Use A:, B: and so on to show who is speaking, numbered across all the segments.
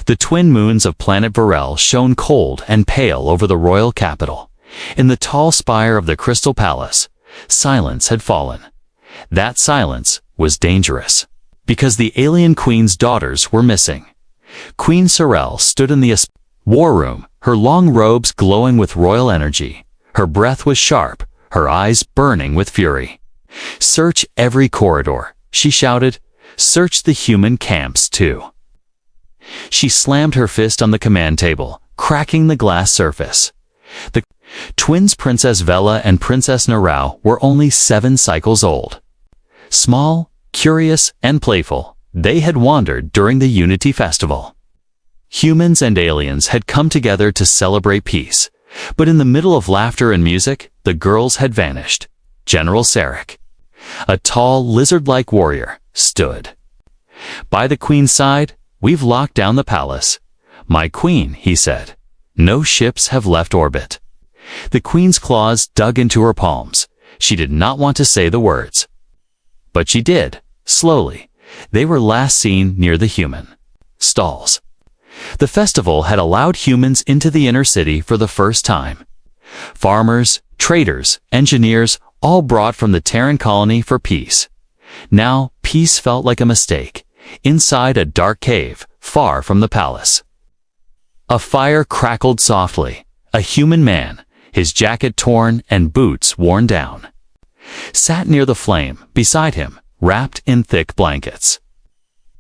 A: The twin moons of planet Varel shone cold and pale over the royal capital. In the tall spire of the Crystal Palace, silence had fallen. That silence was dangerous, because the alien queen's daughters were missing. Queen Sorel stood in the war room, her long robes glowing with royal energy. Her breath was sharp, her eyes burning with fury. "Search every corridor," she shouted. "Search the human camps, too." She slammed her fist on the command table, cracking the glass surface. The twins Princess Vela and Princess Narao were only 7 cycles old. Small, curious, and playful, they had wandered during the Unity Festival. Humans and aliens had come together to celebrate peace, but in the middle of laughter and music, the girls had vanished. General Sarek, a tall, lizard-like warrior, stood. By the queen's side, "We've locked down the palace." "My queen," he said. "No ships have left orbit." The queen's claws dug into her palms. She did not want to say the words. But she did, slowly. They were last seen near the human stalls. The festival had allowed humans into the inner city for the first time. Farmers, traders, engineers, all brought from the Terran colony for peace. Now, peace felt like a mistake, inside a dark cave, far from the palace. A fire crackled softly. A human man, his jacket torn and boots worn down, sat near the flame, beside him, wrapped in thick blankets.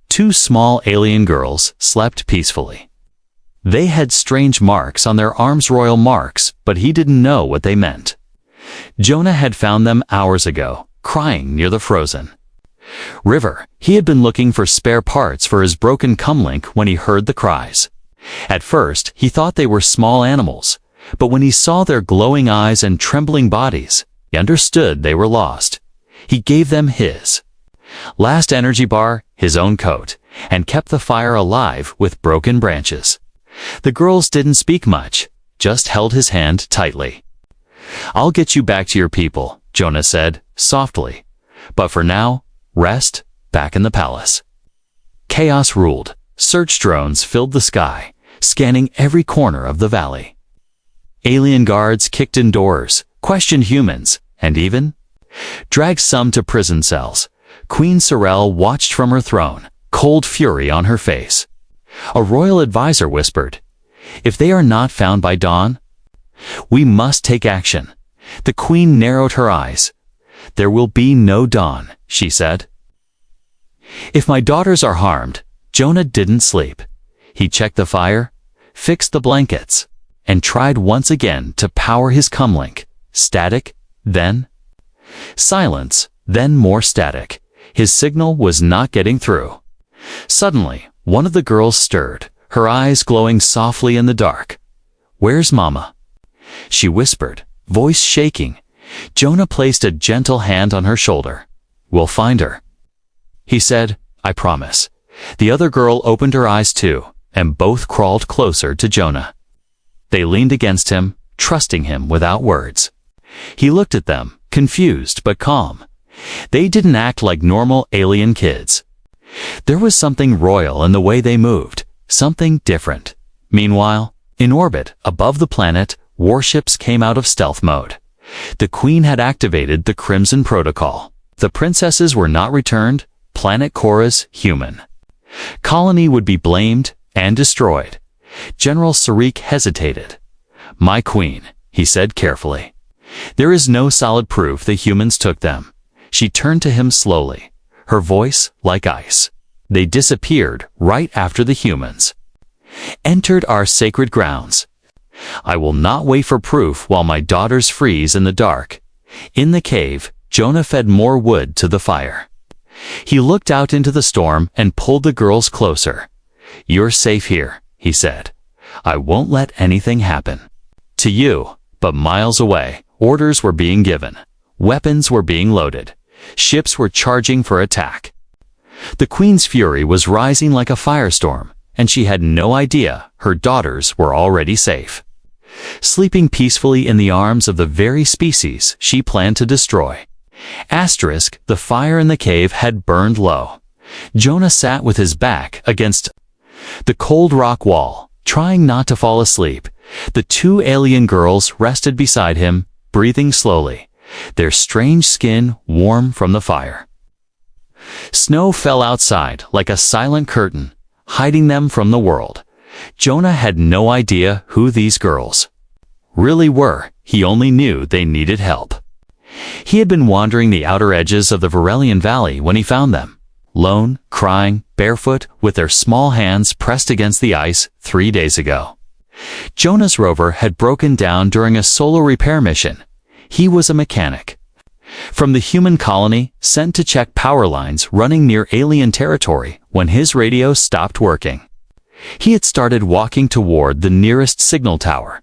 A: 2 small alien girls slept peacefully. They had strange marks on their arms, royal marks, but he didn't know what they meant. Jonah had found them hours ago, crying near the frozen river. He had been looking for spare parts for his broken comlink when he heard the cries. At first, he thought they were small animals, but when he saw their glowing eyes and trembling bodies, he understood they were lost. He gave them his last energy bar, his own coat, and kept the fire alive with broken branches. The girls didn't speak much, just held his hand tightly. "I'll get you back to your people," Jonah said, softly. "But for now, rest back in the palace." Chaos ruled. Search drones filled the sky, scanning every corner of the valley. Alien guards kicked in doors, questioned humans, and even dragged some to prison cells. Queen Sorel watched from her throne, cold fury on her face. A royal advisor whispered, "If they are not found by dawn, we must take action." The queen narrowed her eyes. "There will be no dawn," she said. "If my daughters are harmed..." Jonah didn't sleep. He checked the fire, fixed the blankets, and tried once again to power his comlink. Static, then silence, then more static. His signal was not getting through. Suddenly, one of the girls stirred, her eyes glowing softly in the dark. "Where's Mama?" she whispered, voice shaking. Jonah placed a gentle hand on her shoulder. "We'll find her," he said. "I promise." The other girl opened her eyes too, and both crawled closer to Jonah. They leaned against him, trusting him without words. He looked at them, confused but calm. They didn't act like normal alien kids. There was something royal in the way they moved, something different. Meanwhile, in orbit, above the planet, warships came out of stealth mode. The Queen had activated the Crimson Protocol. The princesses were not returned. Planet Korra's human colony would be blamed and destroyed. General Sarek hesitated. "My queen," he said carefully. "There is no solid proof the humans took them." She turned to him slowly, her voice like ice. "They disappeared right after the humans entered our sacred grounds. I will not wait for proof while my daughters freeze in the dark." In the cave, Jonah fed more wood to the fire. He looked out into the storm and pulled the girls closer. "You're safe here," he said. "I won't let anything happen to you." But miles away, orders were being given. Weapons were being loaded. Ships were charging for attack. The Queen's fury was rising like a firestorm, and she had no idea her daughters were already safe, sleeping peacefully in the arms of the very species she planned to destroy. Asterisk, the fire in the cave had burned low. Jonah sat with his back against The cold rock wall, trying not to fall asleep, the two alien girls rested beside him, breathing slowly, their strange skin warm from the fire. Snow fell outside like a silent curtain, hiding them from the world. Jonah had no idea who these girls really were. He only knew they needed help. He had been wandering the outer edges of the Varelian Valley when he found them, lone, crying, barefoot, with their small hands pressed against the ice 3 days ago. Jonah's rover had broken down during a solo repair mission. He was a mechanic from the human colony sent to check power lines running near alien territory when his radio stopped working. He had started walking toward the nearest signal tower.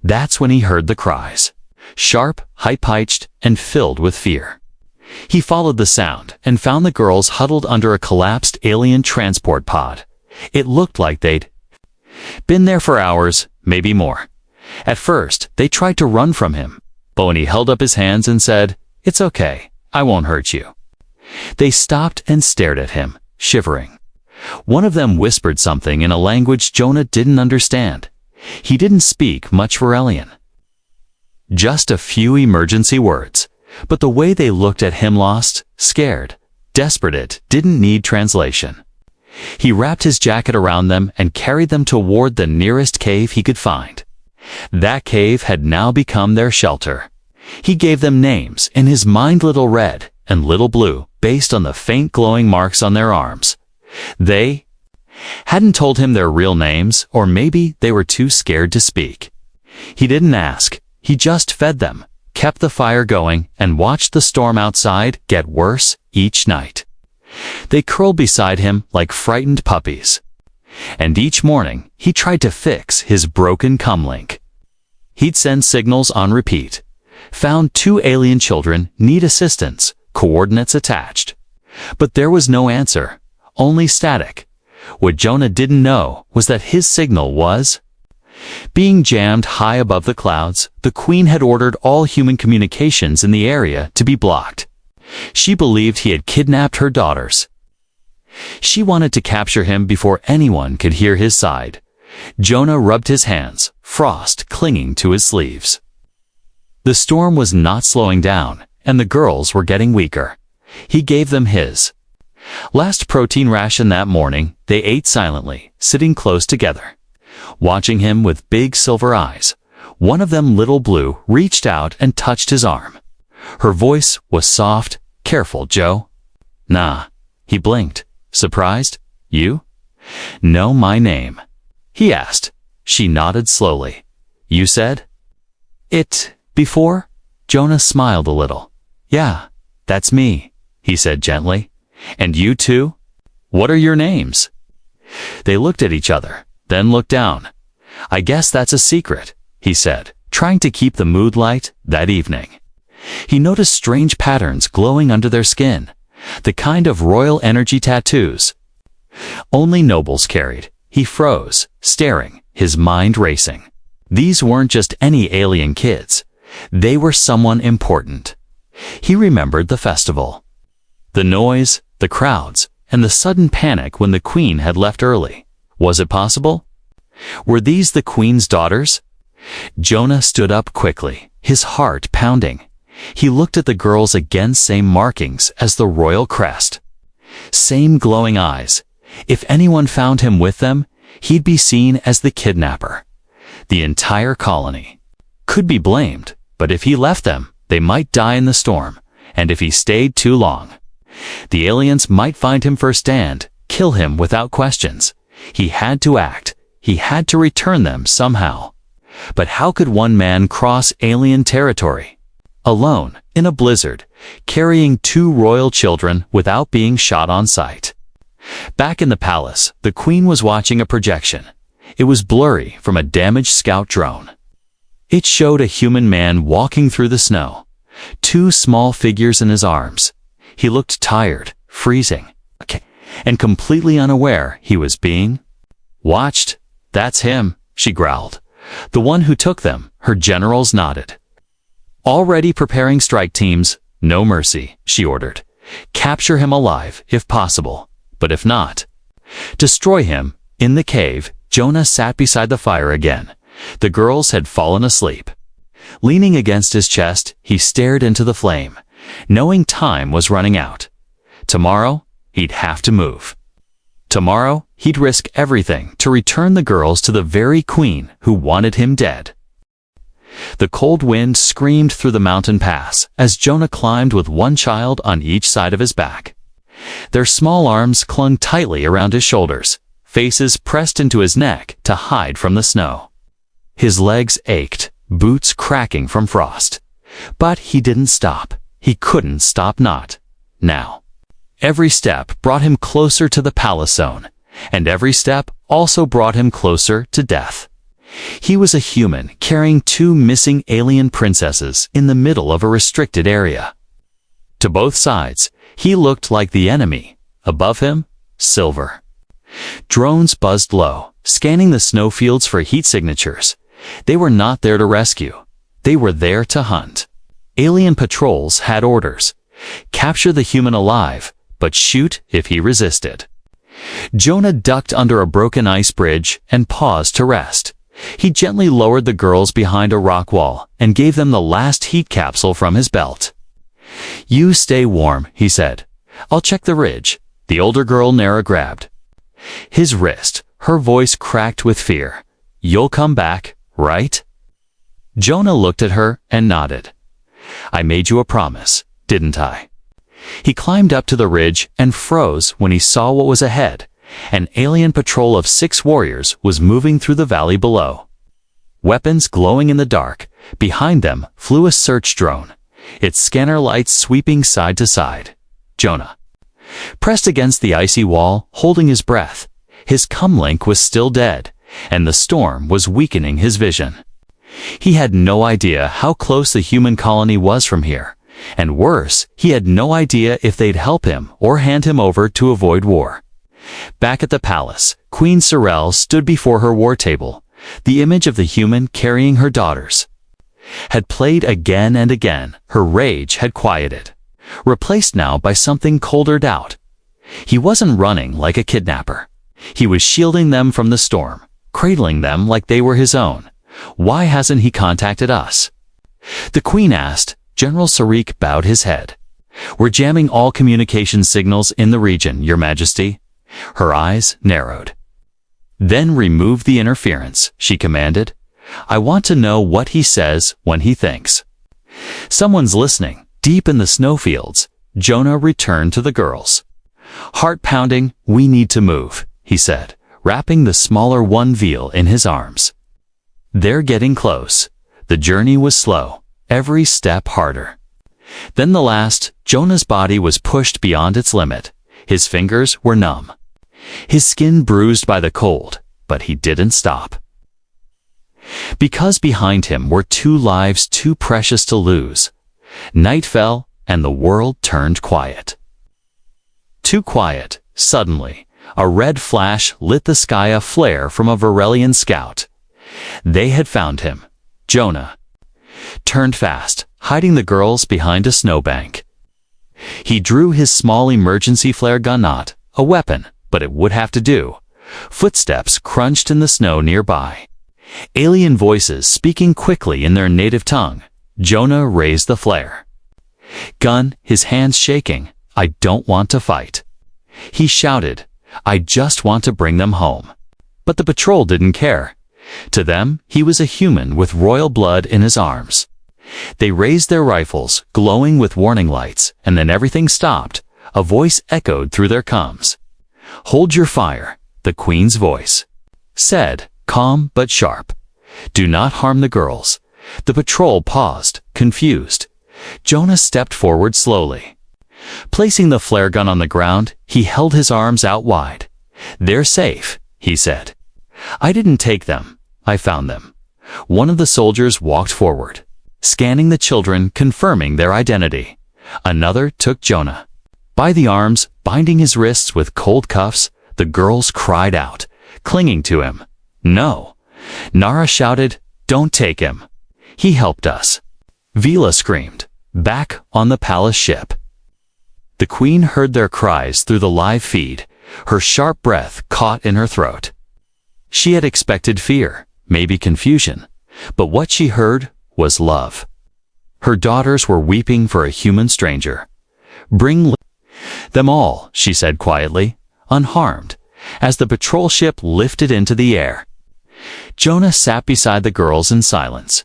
A: That's when he heard the cries, sharp, high-pitched, and filled with fear. He followed the sound and found the girls huddled under a collapsed alien transport pod. It looked like they'd been there for hours, maybe more. At first, they tried to run from him, but when he held up his hands and said, "It's okay, I won't hurt you," they stopped and stared at him, shivering. One of them whispered something in a language Jonah didn't understand. He didn't speak much Varelian. Just a few emergency words, but the way they looked at him, lost, scared, desperate, it didn't need translation. He wrapped his jacket around them and carried them toward the nearest cave he could find. That cave had now become their shelter. He gave them names in his mind, Little Red and Little Blue, based on the faint glowing marks on their arms. They hadn't told him their real names, or maybe they were too scared to speak. He didn't ask. He just fed them, kept the fire going, and watched the storm outside get worse each night. They curled beside him like frightened puppies. And each morning, he tried to fix his broken comlink. He'd send signals on repeat. Found 2 alien children need assistance, coordinates attached. But there was no answer, only static. What Jonah didn't know was that his signal was being jammed high above the clouds. The Queen had ordered all human communications in the area to be blocked. She believed he had kidnapped her daughters. She wanted to capture him before anyone could hear his side. Jonah rubbed his hands, frost clinging to his sleeves. The storm was not slowing down, and the girls were getting weaker. He gave them his last protein ration that morning. They ate silently, sitting close together, watching him with big silver eyes. One of them, Little Blue, reached out and touched his arm. Her voice was soft. "Careful, Joe." "Nah." He blinked, surprised. "You know my name?" he asked. She nodded slowly. "You said it before?" Jonah smiled a little. "Yeah, that's me," he said gently. "And you too? What are your names?" They looked at each other, then looked down. "I guess that's a secret," he said, trying to keep the mood light. That evening, he noticed strange patterns glowing under their skin, the kind of royal energy tattoos only nobles carried. He froze, staring, his mind racing. These weren't just any alien kids. They were someone important. He remembered the festival, the noise, the crowds, and the sudden panic when the Queen had left early. Was it possible? Were these the Queen's daughters? Jonah stood up quickly, his heart pounding. He looked at the girls again, same markings as the royal crest, same glowing eyes. If anyone found him with them, he'd be seen as the kidnapper. The entire colony could be blamed, but if he left them, they might die in the storm, and if he stayed too long, the aliens might find him firsthand, kill him without questions. He had to act. He had to return them somehow. But how could one man cross alien territory alone, in a blizzard, carrying 2 royal children without being shot on sight? Back in the palace, the Queen was watching a projection. It was blurry from a damaged scout drone. It showed a human man walking through the snow, 2 small figures in his arms. He looked tired, freezing, and completely unaware he was being watched. "That's him," she growled. "The one who took them." Her generals nodded. "Already preparing strike teams. No mercy," she ordered. "Capture him alive, if possible. But if not, destroy him. In the cave, Jonah sat beside the fire again. The girls had fallen asleep. Leaning against his chest, he stared into the flame, knowing time was running out. Tomorrow, he'd have to move. Tomorrow, he'd risk everything to return the girls to the very queen who wanted him dead. The cold wind screamed through the mountain pass as Jonah climbed with one child on each side of his back. Their small arms clung tightly around his shoulders, faces pressed into his neck to hide from the snow. His legs ached, boots cracking from frost. But he didn't stop. He couldn't stop not now. Every step brought him closer to the palace zone, and every step also brought him closer to death. He was a human carrying two missing alien princesses in the middle of a restricted area. To both sides, he looked like the enemy. Above him, silver. Drones buzzed low, scanning the snowfields for heat signatures. They were not there to rescue. They were there to hunt. Alien patrols had orders. Capture the human alive, but shoot if he resisted. Jonah ducked under a broken ice bridge and paused to rest. He gently lowered the girls behind a rock wall and gave them the last heat capsule from his belt. "You stay warm," he said. "I'll check the ridge." The older girl Nara grabbed his wrist. Her voice cracked with fear. "You'll come back, right?" Jonah looked at her and nodded. "I made you a promise, didn't I?" He climbed up to the ridge and froze when he saw what was ahead. An alien patrol of 6 warriors was moving through the valley below. Weapons glowing in the dark, behind them flew a search drone, its scanner lights sweeping side to side. Jonah pressed against the icy wall, holding his breath. His comlink was still dead, and the storm was weakening his vision. He had no idea how close the human colony was from here, and worse, he had no idea if they'd help him or hand him over to avoid war. Back at the palace, Queen Sorel stood before her war table. The image of the human carrying her daughters had played again and again. Her rage had quieted, replaced now by something colder doubt. He wasn't running like a kidnapper. He was shielding them from the storm, cradling them like they were his own. "Why hasn't he contacted us?" the queen asked. General Sarik bowed his head. "We're jamming all communication signals in the region, Your Majesty." Her eyes narrowed. "Then remove the interference," she commanded. "I want to know what he says when he thinks." "Someone's listening, deep in the snowfields." Jonah returned to the girls. Heart pounding, "We need to move," he said, wrapping the smaller one veil in his arms. "They're getting close." The journey was slow, every step harder. Then the last, Jonah's body was pushed beyond its limit. His fingers were numb, his skin bruised by the cold, but he didn't stop. Because behind him were 2 lives too precious to lose. Night fell, and the world turned quiet. Too quiet. Suddenly, a red flash lit the sky, a flare from a Varelian scout. They had found him. Jonah turned fast, hiding the girls behind a snowbank. He drew his small emergency flare gun, not a weapon, but it would have to do. Footsteps crunched in the snow nearby. Alien voices speaking quickly in their native tongue. Jonah raised the flare gun, his hands shaking. "I don't want to fight," he shouted. "I just want to bring them home." But the patrol didn't care. To them, he was a human with royal blood in his arms. They raised their rifles, glowing with warning lights, and then everything stopped. A voice echoed through their comms. "Hold your fire," the queen's voice said, calm but sharp. "Do not harm the girls." The patrol paused, confused. Jonah stepped forward slowly. Placing the flare gun on the ground, he held his arms out wide. "They're safe," he said. "I didn't take them. I found them." One of the soldiers walked forward, scanning the children, confirming their identity. Another took Jonah by the arms, binding his wrists with cold cuffs. The girls cried out, clinging to him. "No!" Nara shouted, "Don't take him. He helped us." Vila screamed, back on the palace ship. The queen heard their cries through the live feed. Her sharp breath caught in her throat. She had expected fear, maybe confusion, but what she heard was love. Her daughters were weeping for a human stranger. "Bring them all," she said quietly, unharmed, as the patrol ship lifted into the air. Jonah sat beside the girls in silence.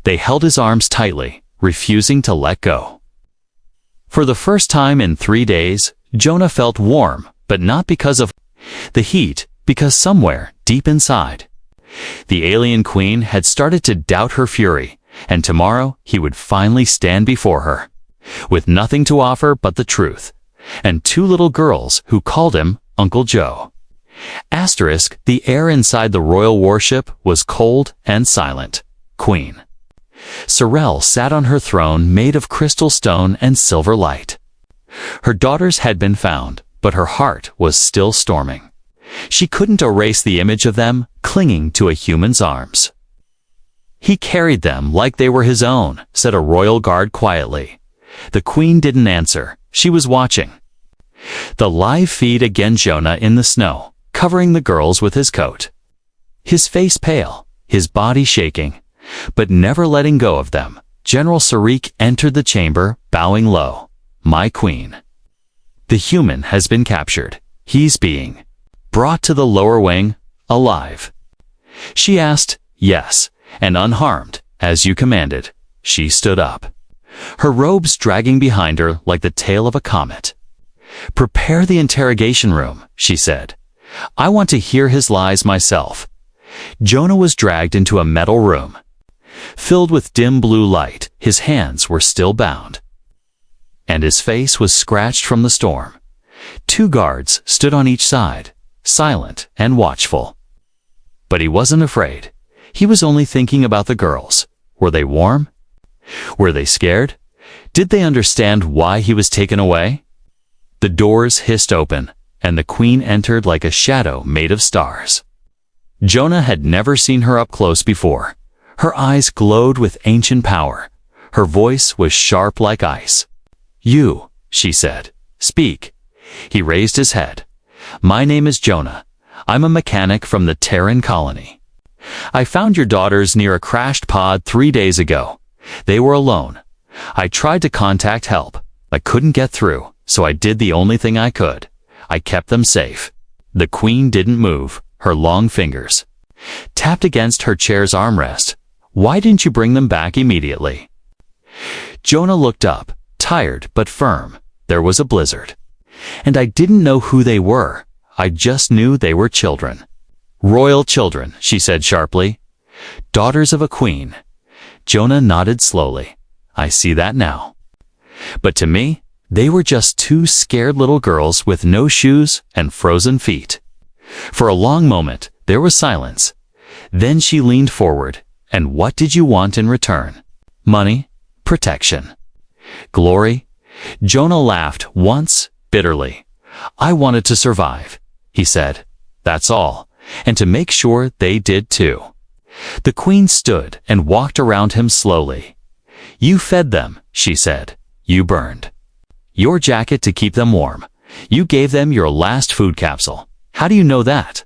A: They held his arms tightly, refusing to let go. For the first time in 3 days, Jonah felt warm, but not because of the heat, because somewhere, deep inside, the alien queen had started to doubt her fury, and tomorrow he would finally stand before her, with nothing to offer but the truth, and 2 little girls who called him Uncle Joe. Asterisk, the air inside the royal warship was cold and silent. Queen Sorrel sat on her throne made of crystal stone and silver light. Her daughters had been found, but her heart was still storming. She couldn't erase the image of them clinging to a human's arms. "He carried them like they were his own," said a royal guard quietly. The queen didn't answer. She was watching. The live feed again, Jonah in the snow, covering the girls with his coat. His face pale, his body shaking, but never letting go of them. General Sarik entered the chamber, bowing low. "My queen. The human has been captured. He's being brought to the lower wing, alive." She asked, "Yes, and unharmed, as you commanded." She stood up, her robes dragging behind her like the tail of a comet. "Prepare the interrogation room," she said. "I want to hear his lies myself." Jonah was dragged into a metal room, filled with dim blue light. His hands were still bound, and his face was scratched from the storm. 2 guards stood on each side, silent and watchful. But he wasn't afraid. He was only thinking about the girls. Were they warm? Were they scared? Did they understand why he was taken away? The doors hissed open, and the queen entered like a shadow made of stars. Jonah had never seen her up close before. Her eyes glowed with ancient power. Her voice was sharp like ice. "You," she said, "speak." He raised his head. "My name is Jonah. I'm a mechanic from the Terran colony. I found your daughters near a crashed pod 3 days ago. They were alone. I tried to contact help. I couldn't get through, so I did the only thing I could. I kept them safe." The queen didn't move. Her long fingers tapped against her chair's armrest. "Why didn't you bring them back immediately?" Jonah looked up, tired but firm. "There was a blizzard, and I didn't know who they were. I just knew they were children." "Royal children," she said sharply. "Daughters of a queen." Jonah nodded slowly. "I see that now. But to me, they were just 2 scared little girls with no shoes and frozen feet." For a long moment, there was silence. Then she leaned forward. "And what did you want in return? Money? Protection? Glory?" Jonah laughed once, bitterly. "I wanted to survive," he said. "That's all. And to make sure they did too." The queen stood and walked around him slowly. "You fed them," she said. "You burned your jacket to keep them warm. You gave them your last food capsule. How do you know that?"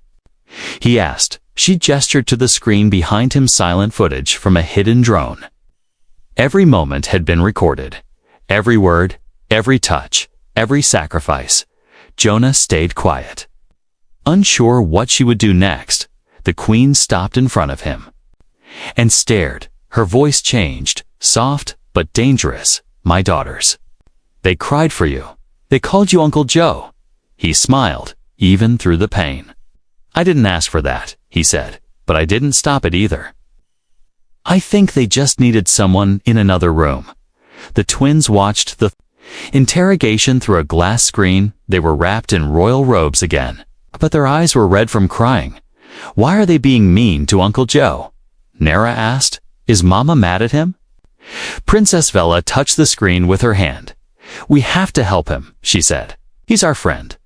A: he asked. She gestured to the screen behind him, silent footage from a hidden drone. Every moment had been recorded. Every word, every touch, every sacrifice. Jonah stayed quiet. Unsure what she would do next, the queen stopped in front of him and stared. Her voice changed, soft but dangerous. "My daughters. They cried for you. They called you Uncle Joe." He smiled, even through the pain. "I didn't ask for that," he said, "but I didn't stop it either. I think they just needed someone in another room." The twins watched the interrogation through a glass screen. They were wrapped in royal robes again, but their eyes were red from crying. "Why are they being mean to Uncle Joe?" Nara asked. "Is Mama mad at him?" Princess Vela touched the screen with her hand. "We have to help him," she said. "He's our friend."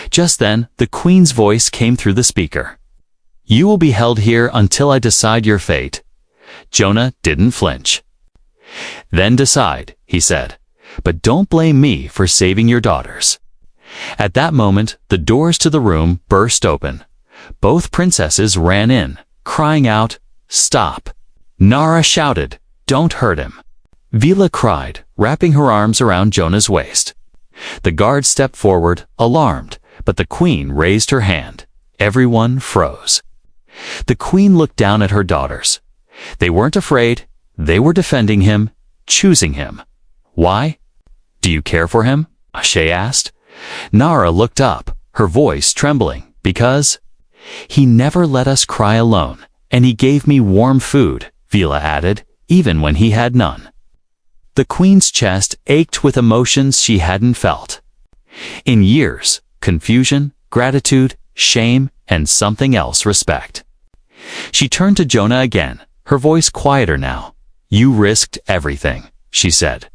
A: Just then, the queen's voice came through the speaker. "You will be held here until I decide your fate." Jonah didn't flinch. "Then decide," he said. "But don't blame me for saving your daughters." At that moment, the doors to the room burst open. Both princesses ran in, crying out, "Stop!" Nara shouted, "Don't hurt him." Vila cried, wrapping her arms around Jonah's waist. The guard stepped forward, alarmed, but the queen raised her hand. Everyone froze. The queen looked down at her daughters. They weren't afraid. They were defending him, choosing him. Why? "Do you care for him?" Ashe asked. Nara looked up, her voice trembling, "Because he never let us cry alone, and he gave me warm food," Vila added, "even when he had none." The queen's chest ached with emotions she hadn't felt in years: confusion, gratitude, shame, and something else, respect. She turned to Jonah again, her voice quieter now. "You risked everything," she said.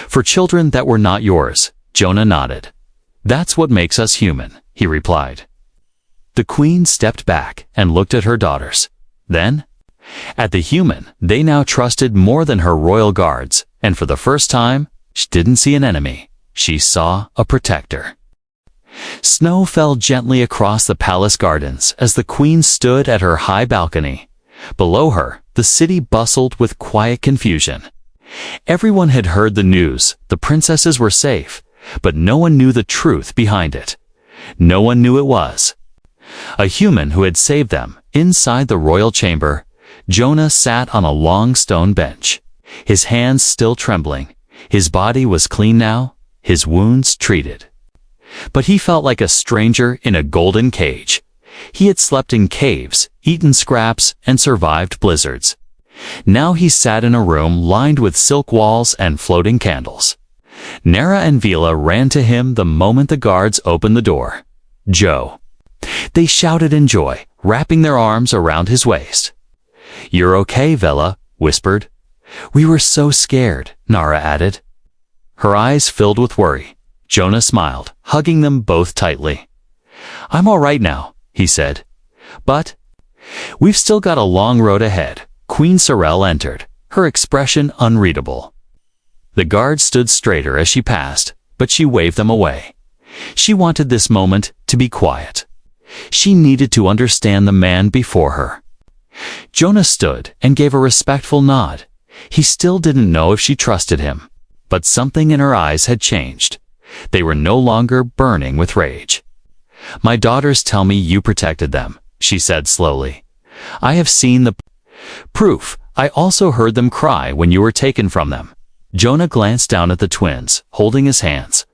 A: "For children that were not yours," Jonah nodded. "That's what makes us human," he replied. The queen stepped back and looked at her daughters. Then, at the human they now trusted more than her royal guards, and for the first time, she didn't see an enemy. She saw a protector. Snow fell gently across the palace gardens as the queen stood at her high balcony. Below her, the city bustled with quiet confusion. Everyone had heard the news: the princesses were safe, but no one knew the truth behind it. No one knew it was a human who had saved them. Inside the royal chamber, Jonah sat on a long stone bench, his hands still trembling. His body was clean now, his wounds treated. But he felt like a stranger in a golden cage. He had slept in caves, eaten scraps, and survived blizzards. Now he sat in a room lined with silk walls and floating candles. Nara and Vila ran to him the moment the guards opened the door. "Joe!" They shouted in joy, wrapping their arms around his waist. "You're okay," Vila whispered. "We were so scared," Nara added. Her eyes filled with worry. Jonah smiled, hugging them both tightly. "I'm all right now," he said. "But we've still got a long road ahead." Queen Sorel entered, her expression unreadable. The guards stood straighter as she passed, but she waved them away. She wanted this moment to be quiet. She needed to understand the man before her. Jonah stood and gave a respectful nod. He still didn't know if she trusted him, but something in her eyes had changed. They were no longer burning with rage. "My daughters tell me you protected them," she said slowly. "I have seen the proof. I also heard them cry when you were taken from them." Jonah glanced down at the twins, holding his hands.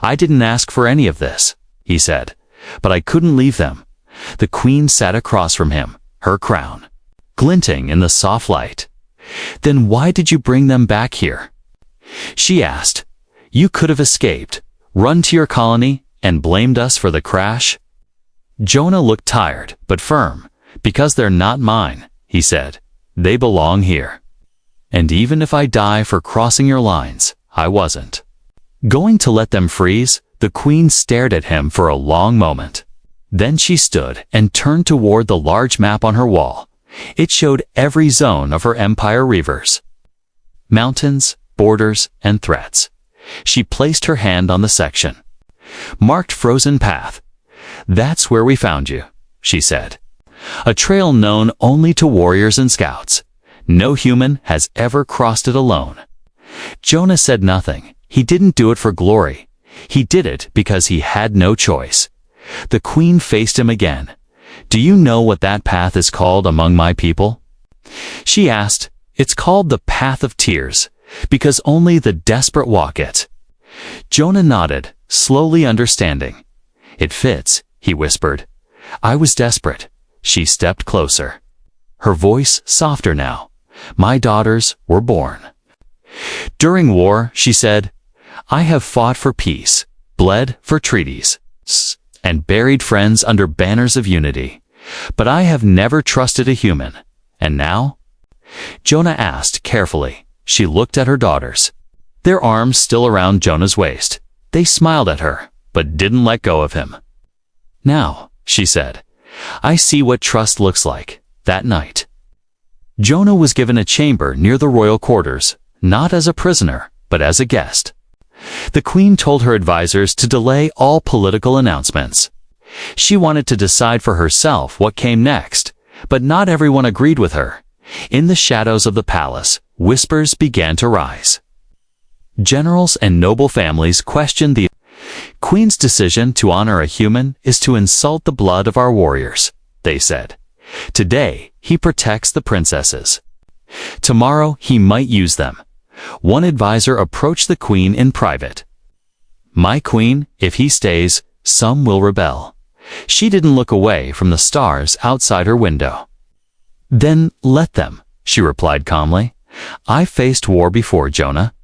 A: "I didn't ask for any of this," he said, "but I couldn't leave them." The queen sat across from him, her crown glinting in the soft light. "Then why did you bring them back here?" she asked. "You could have escaped, run to your colony, and blamed us for the crash." Jonah looked tired, but firm. "Because they're not mine," he said. "They belong here. And even if I die for crossing your lines, I wasn't going to let them freeze." The queen stared at him for a long moment. Then she stood and turned toward the large map on her wall. It showed every zone of her empire: rivers, mountains, borders, and threats. She placed her hand on the section marked Frozen Path. "That's where we found you," she said. "A trail known only to warriors and scouts. No human has ever crossed it alone." Jonah said nothing. He didn't do it for glory. He did it because he had no choice. The queen faced him again. "Do you know what that path is called among my people?" she asked. "It's called the Path of Tears, because only the desperate walk it." Jonah nodded, slowly understanding. "It fits," he whispered. "I was desperate." She stepped closer, her voice softer now. "My daughters were born during war," she said. "I have fought for peace, bled for treaties, and buried friends under banners of unity. But I have never trusted a human. And now?" Jonah asked carefully. She looked at her daughters, their arms still around Jonah's waist. They smiled at her, but didn't let go of him. "Now," she said, "I see what trust looks like." That night, Jonah was given a chamber near the royal quarters, not as a prisoner, but as a guest. The queen told her advisors to delay all political announcements. She wanted to decide for herself what came next, but not everyone agreed with her. In the shadows of the palace, whispers began to rise. Generals and noble families questioned the Queen's decision to honor a human is to insult the blood of our warriors, they said. Today, he protects the princesses. Tomorrow, he might use them. One advisor approached the Queen in private. My Queen, if he stays, some will rebel. She didn't look away from the stars outside her window. Then let them, she replied calmly. I faced war before, Jonah.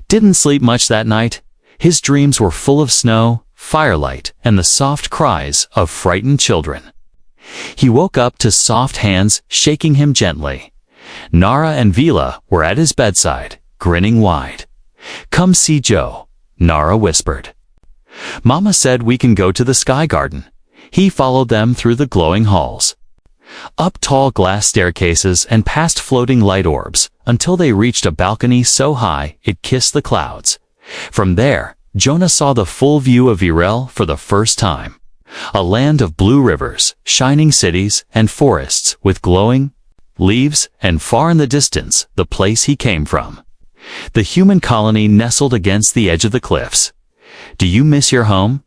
A: Didn't sleep much that night. His dreams were full of snow, firelight, and the soft cries of frightened children. He woke up to soft hands shaking him gently. Nara and Vila were at his bedside, grinning wide. Come see Joe, Nara whispered. Mama said we can go to the sky garden. He followed them through the glowing halls, up tall glass staircases and past floating light orbs, until they reached a balcony so high it kissed the clouds. From there, Jonah saw the full view of Virel for the first time. A land of blue rivers, shining cities, and forests with glowing leaves, and far in the distance, the place he came from. The human colony nestled against the edge of the cliffs. Do you miss your home?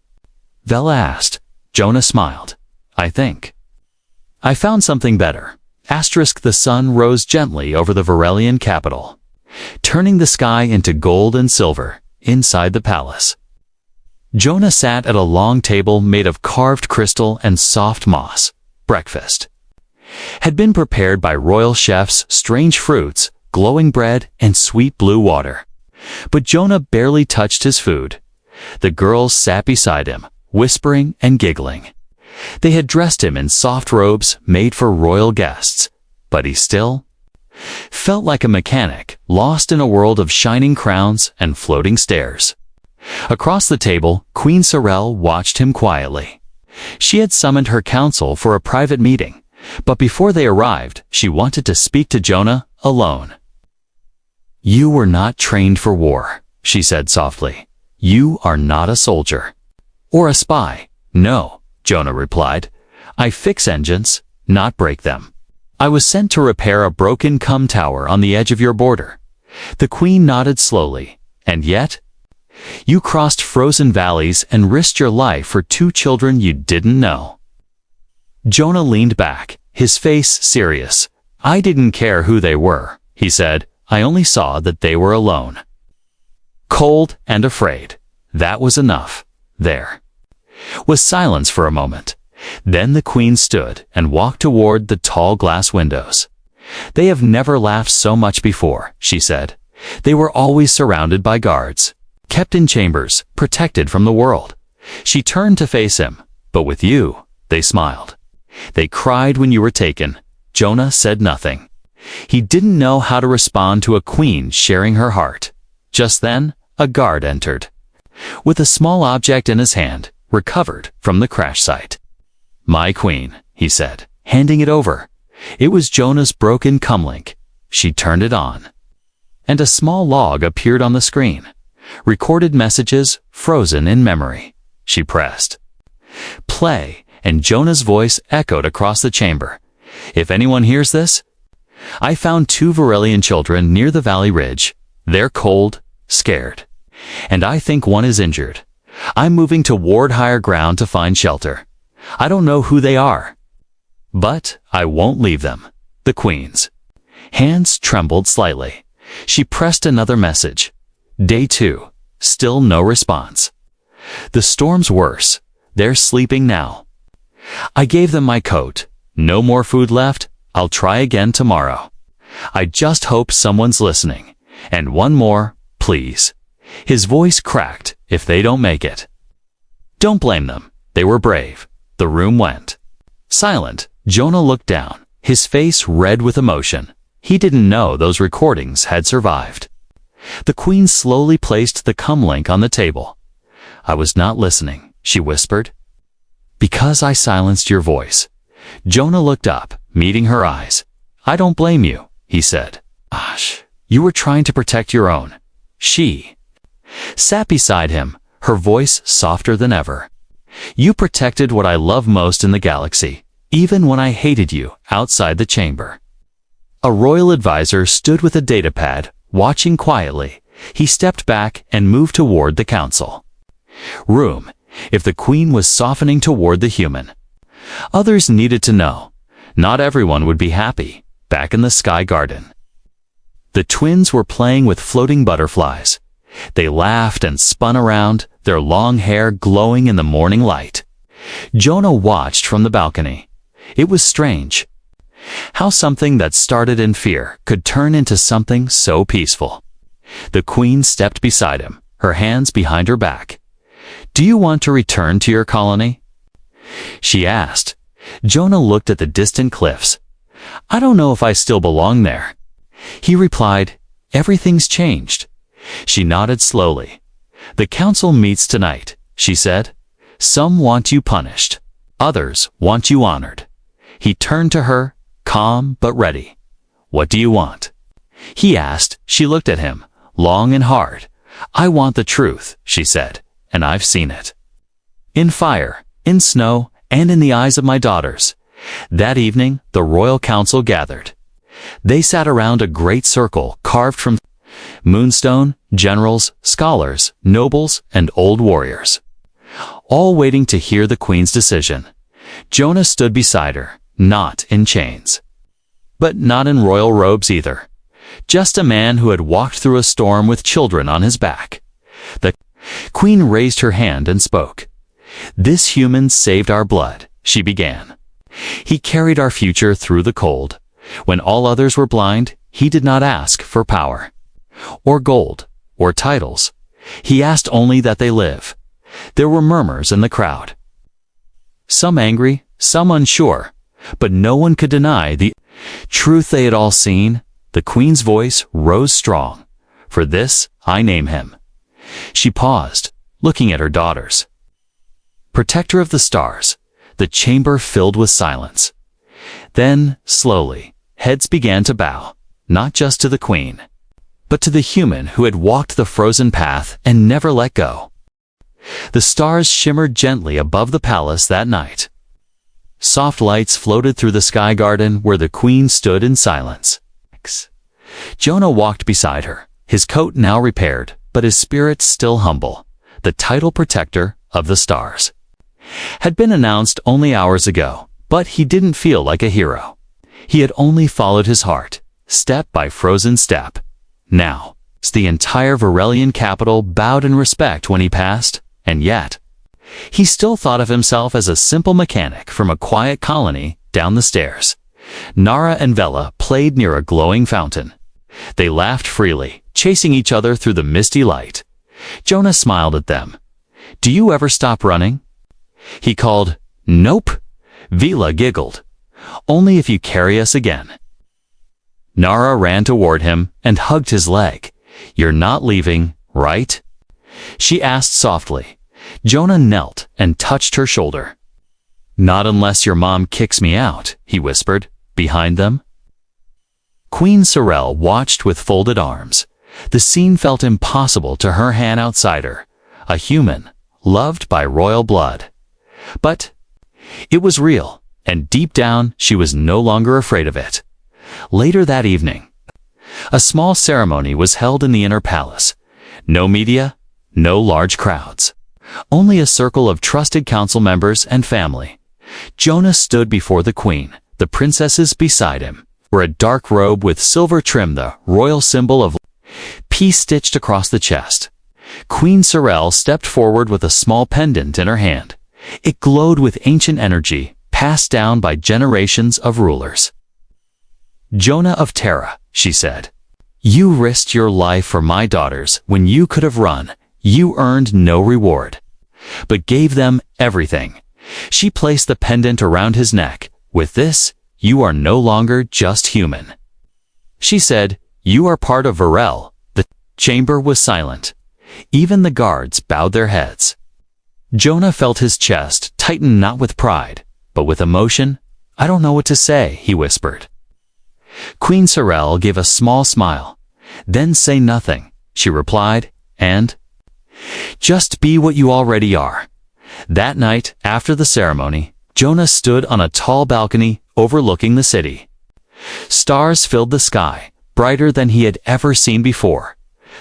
A: Vela asked. Jonah smiled. I think. I found something better. The sun rose gently over the Varelian capital, turning the sky into gold and silver inside the palace. Jonah sat at a long table made of carved crystal and soft moss. Breakfast had been prepared by royal chefs, strange fruits, glowing bread, and sweet blue water. But Jonah barely touched his food. The girls sat beside him, whispering and giggling. They had dressed him in soft robes made for royal guests, but he still felt like a mechanic, lost in a world of shining crowns and floating stairs. Across the table, Queen Sorel watched him quietly. She had summoned her council for a private meeting, but before they arrived, she wanted to speak to Jonah alone. You were not trained for war, she said softly. You are not a soldier. Or a spy. No, Jonah replied. I fix engines, not break them. I was sent to repair a broken cum tower on the edge of your border. The Queen nodded slowly. And yet, you crossed frozen valleys and risked your life for 2 children you didn't know. Jonah leaned back, his face serious. I didn't care who they were, he said. I only saw that they were alone. Cold and afraid. That was enough. There was silence for a moment. Then the Queen stood and walked toward the tall glass windows. They have never laughed so much before, she said. They were always surrounded by guards, kept in chambers, protected from the world. She turned to face him. But with you, they smiled. They cried when you were taken. Jonah said nothing. He didn't know how to respond to a queen sharing her heart. Just then, a guard entered, with a small object in his hand, recovered from the crash site. My queen, he said, handing it over. It was Jonah's broken comlink. She turned it on, and a small log appeared on the screen. Recorded messages frozen in memory. She pressed play, and Jonah's voice echoed across the chamber. If anyone hears this, I found 2 Varelian children near the valley ridge. They're cold, scared, and I think one is injured. I'm moving toward higher ground to find shelter. I don't know who they are, but I won't leave them. The Queen's hands trembled slightly. She pressed another message. Day 2. Still no response. The storm's worse. They're sleeping now. I gave them my coat. No more food left. I'll try again tomorrow. I just hope someone's listening. And one more, please. His voice cracked. If they don't make it, don't blame them. They were brave. The room went silent. Jonah looked down, his face red with emotion. He didn't know those recordings had survived. The Queen slowly placed the comlink on the table. I was not listening, she whispered. Because I silenced your voice. Jonah looked up, meeting her eyes. I don't blame you, he said. Gosh, you were trying to protect your own. She sat beside him, her voice softer than ever. You protected what I love most in the galaxy, even when I hated you outside the chamber. A royal advisor stood with a datapad, watching quietly. He stepped back and moved toward the council room. If the queen was softening toward the human, others needed to know. Not everyone would be happy. Back in the Sky Garden, the twins were playing with floating butterflies. They laughed and spun around, their long hair glowing in the morning light. Jonah watched from the balcony. It was strange how something that started in fear could turn into something so peaceful. The queen stepped beside him, her hands behind her back. "Do you want to return to your colony?" she asked. Jonah looked at the distant cliffs. "I don't know if I still belong there." He replied, "Everything's changed." She nodded slowly. "The council meets tonight," she said. "Some want you punished. Others want you honored." He turned to her, calm but ready. "What do you want?" he asked. She looked at him, long and hard. "I want the truth," she said, "and I've seen it. In fire, in snow, and in the eyes of my daughters." That evening, the royal council gathered. They sat around a great circle carved from moonstone, generals, scholars, nobles, and old warriors, all waiting to hear the queen's decision. Jonah stood beside her, not in chains, but not in royal robes either. Just a man who had walked through a storm with children on his back. The queen raised her hand and spoke. "This human saved our blood," she began. "He carried our future through the cold. When all others were blind, he did not ask for power, or gold, or titles. He asked only that they live." There were murmurs in the crowd, some angry, some unsure, but no one could deny the truth they had all seen. The queen's voice rose strong. "For this, I name him." She paused, looking at her daughters. Protector of the stars. The chamber filled with silence. Then, slowly, heads began to bow, not just to the queen, but to the human who had walked the frozen path and never let go. The stars shimmered gently above the palace that night. Soft lights floated through the Sky Garden where the queen stood in silence. Jonah walked beside her, his coat now repaired, but his spirit still humble. The title protector of the stars had been announced only hours ago, but he didn't feel like a hero. He had only followed his heart, step by frozen step. Now, the entire Varelian capital bowed in respect when he passed, and yet, he still thought of himself as a simple mechanic from a quiet colony down the stairs. Nara and Vela played near a glowing fountain. They laughed freely, chasing each other through the misty light. Jonah smiled at them. "Do you ever stop running?" He called. "Nope." Vela giggled. "Only if you carry us again." Nara ran toward him and hugged his leg. "You're not leaving, right?" she asked softly. Jonah knelt and touched her shoulder. "Not unless your mom kicks me out," he whispered, behind them. Queen Sorel watched with folded arms. The scene felt impossible to her an outsider, a human, loved by royal blood. But it was real, and deep down she was no longer afraid of it. Later that evening, a small ceremony was held in the inner palace. No media, no large crowds. Only a circle of trusted council members and family. Jonah stood before the queen, the princesses beside him, wore a dark robe with silver trim, the royal symbol of peace stitched across the chest. Queen Sorel stepped forward with a small pendant in her hand. It glowed with ancient energy, passed down by generations of rulers. "Jonah of Terra," she said, "you risked your life for my daughters when you could have run. You earned no reward, but gave them everything." She placed the pendant around his neck. "With this, you are no longer just human." She said, "You are part of Varel." The chamber was silent. Even the guards bowed their heads. Jonah felt his chest tighten, not with pride, but with emotion. "I don't know what to say," he whispered. Queen Sorel gave a small smile. "Then say nothing," she replied, "and just be what you already are." That night, after the ceremony, Jonah stood on a tall balcony overlooking the city. Stars filled the sky, brighter than he had ever seen before.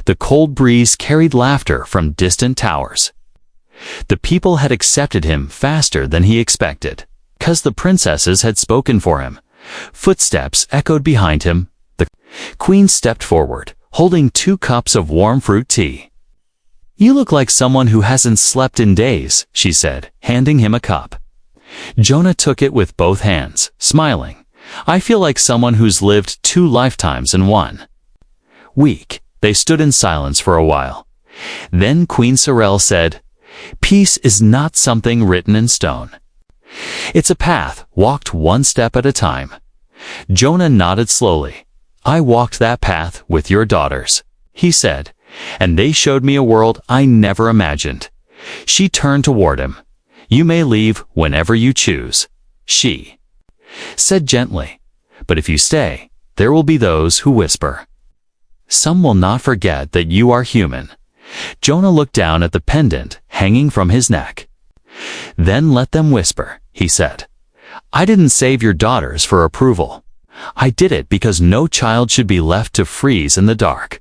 A: The cold breeze carried laughter from distant towers. The people had accepted him faster than he expected, 'cause the princesses had spoken for him. Footsteps echoed behind him. The queen stepped forward, holding 2 cups of warm fruit tea. "You look like someone who hasn't slept in days," she said, handing him a cup. Jonah took it with both hands, smiling. "I feel like someone who's lived 2 lifetimes in one." Weak, they stood in silence for a while. Then Queen Sorel said, "Peace is not something written in stone. It's a path walked one step at a time." Jonah nodded slowly. "I walked that path with your daughters," he said, "and they showed me a world I never imagined." She turned toward him. "You may leave whenever you choose," she said gently, "but if you stay, there will be those who whisper. Some will not forget that you are human." Jonah looked down at the pendant hanging from his neck. "Then let them whisper," he said. "I didn't save your daughters for approval. I did it because no child should be left to freeze in the dark."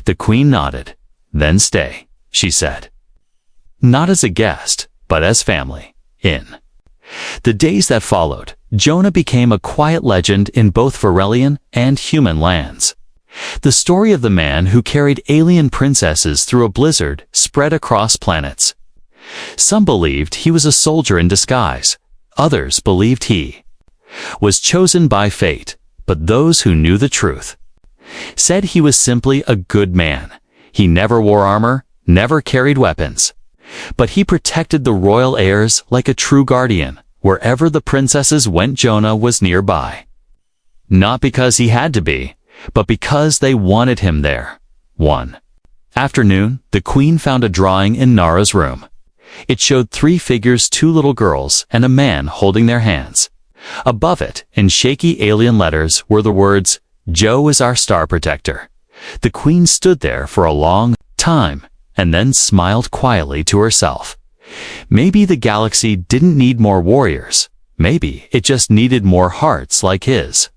A: The queen nodded. "Then stay," she said. Not as a guest, but as family. In the days that followed, Jonah became a quiet legend in both Varelian and human lands. The story of the man who carried alien princesses through a blizzard spread across planets. Some believed he was a soldier in disguise. Others believed he was chosen by fate, but those who knew the truth said he was simply a good man. He never wore armor, never carried weapons. But he protected the royal heirs like a true guardian. Wherever the princesses went, Jonah was nearby. Not because he had to be, but because they wanted him there. One afternoon, the queen found a drawing in Nara's room. It showed 3 figures, 2 little girls, and a man holding their hands. Above it, in shaky alien letters, were the words, "Joe is our star protector." The queen stood there for a long time, and then smiled quietly to herself. Maybe the galaxy didn't need more warriors. Maybe it just needed more hearts like his.